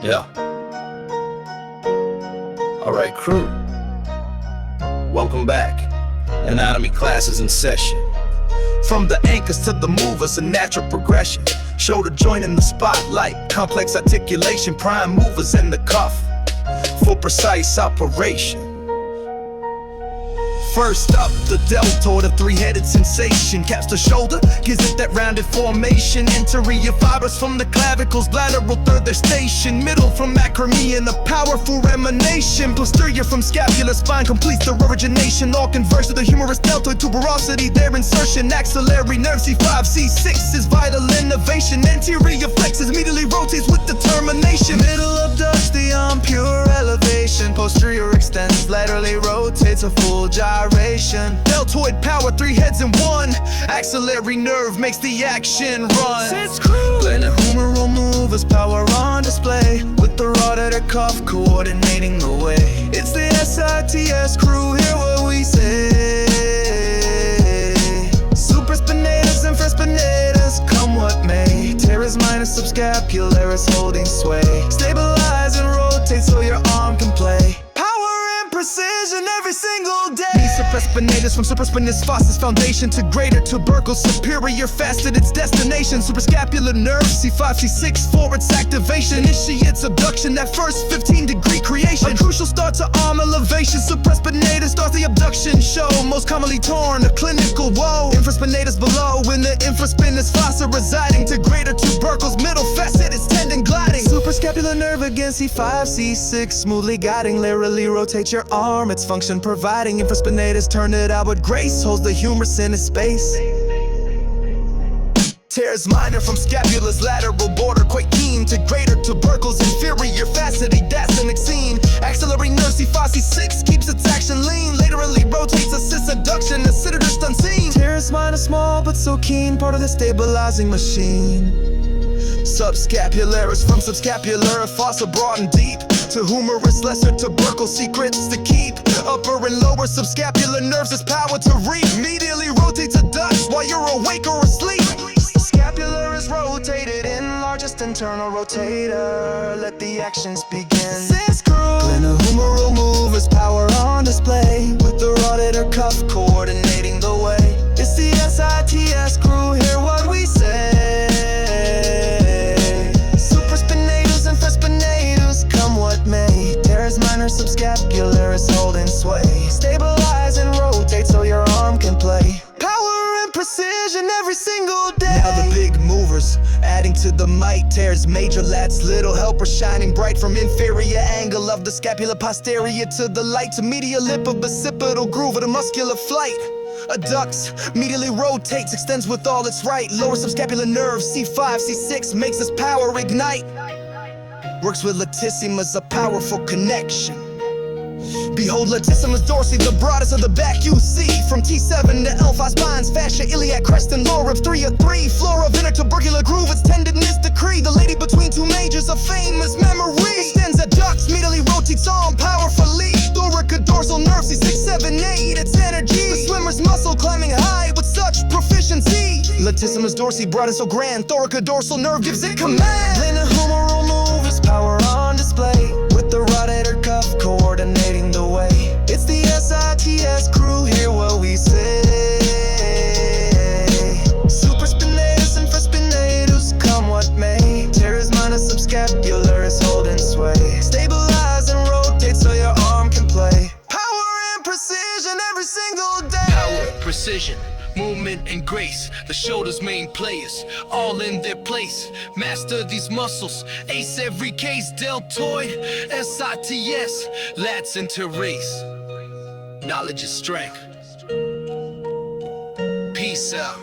Yeah. Alright, crew. Welcome back. Anatomy class is in session. From the anchors to the movers, a natural progression. Shoulder joint in the spotlight, complex articulation, prime movers in the cuff for precise operation. First up, the deltoid, a three-headed sensation. Caps the shoulder, gives it that rounded formation. Interior fibers from the clavicles, lateral third their station. Middle from acromion and a powerful emanation. Posterior from scapular spine completes the origination. All converge to the humerus deltoid tuberosity, their insertion. Axillary nerve C5, C6 is vital innovation. Anterior flexes, medially rotates with determination. Middle abducts the arm, pure elevation. Posterior extends, laterally rotates a full gyration. Deltoid power, three heads in one. Axillary nerve makes the action run. Glenohumeral movers, power on display, with the rotator cuff coordinating the way. It's the SITS crew, hear what we say. Supraspinatus, infraspinatus, come what may. Teres minus subscapularis holding sway. Stabilize and rotate so your arm can play. Precision every single day. Supraspinatus from supraspinatus fossils foundation to greater tubercle superior fast at its destination. Suprascapular nerve C5 C6 for its activation. Initiates abduction, that first 15-degree creation. A crucial start to arm elevation. Supraspinatus starts the abduction show. Most commonly torn, a clinical woe. Infraspinatus below, in the infraspinatus fossa residing to greater tubercles. Middle facet is tendon gliding. Suprascapular nerve against C5 C6, smoothly guiding. Laterally rotate your arm, its function providing. Infraspinatus turn it out with grace, holds the humerus in its space. Teres minor from scapula's lateral border, quite keen to greater tubercles. Inferior facet, that's an exene. Axillary nerve C5 C6 keeps its action lean. Laterally rotates, assists adduction, aciditus unseen. Teres minor small but so keen, part of the stabilizing machine. Subscapularis from subscapular fossa broad and deep to humerus lesser tubercle, secrets to keep. Upper and lower subscapular nerves is power to reap. Medially rotates adducts while you're awake or asleep. Scapular is rotated in largest internal rotator. Let the actions begin. Glenohumeral movers, power on display, with the rotator cuff coordinating the way. It's the SITS crew, hear what we say. Subscapularis holding sway. Stabilize and rotate so your arm can play. Power and precision every single day. Now the big movers, adding to the might. Teres major lats, little helper shining bright. From inferior angle of the scapula posterior to the light, to medial lip of bicipital groove of the muscular flight. Adducts, medially rotates, extends with all its right. Lower subscapular nerve C5 C6 makes its power ignite. Works with latissimus, a powerful connection. Behold latissimus dorsi, the broadest of the back you see. From T7 to L5 spines, fascia, iliac, crest, and lower ribs 3 of 3. Flora of intertubercular groove, its tenderness decree. The lady between two majors, a famous memory. Extends adducts, medially rotates arm powerfully. Thoracodorsal nerve C6, 7, 8, its energy. The swimmer's muscle climbing high with such proficiency. Latissimus dorsi, broad and so grand. Thoracodorsal nerve gives it command. Glenohumeral movers, power on display, with the rotator cuff coordinating the way. It's the SITS crew, hear what we say. Supraspinatus, infraspinatus, come what may. Teres minus subscapularis holding sway. Stabilize and rotate so your arm can play. Power and precision every single day. Power, precision, movement and grace, the shoulder's main players, all in their place. Master these muscles, ace every case. Deltoid, SITS, lats into race. Knowledge is strength. Peace out.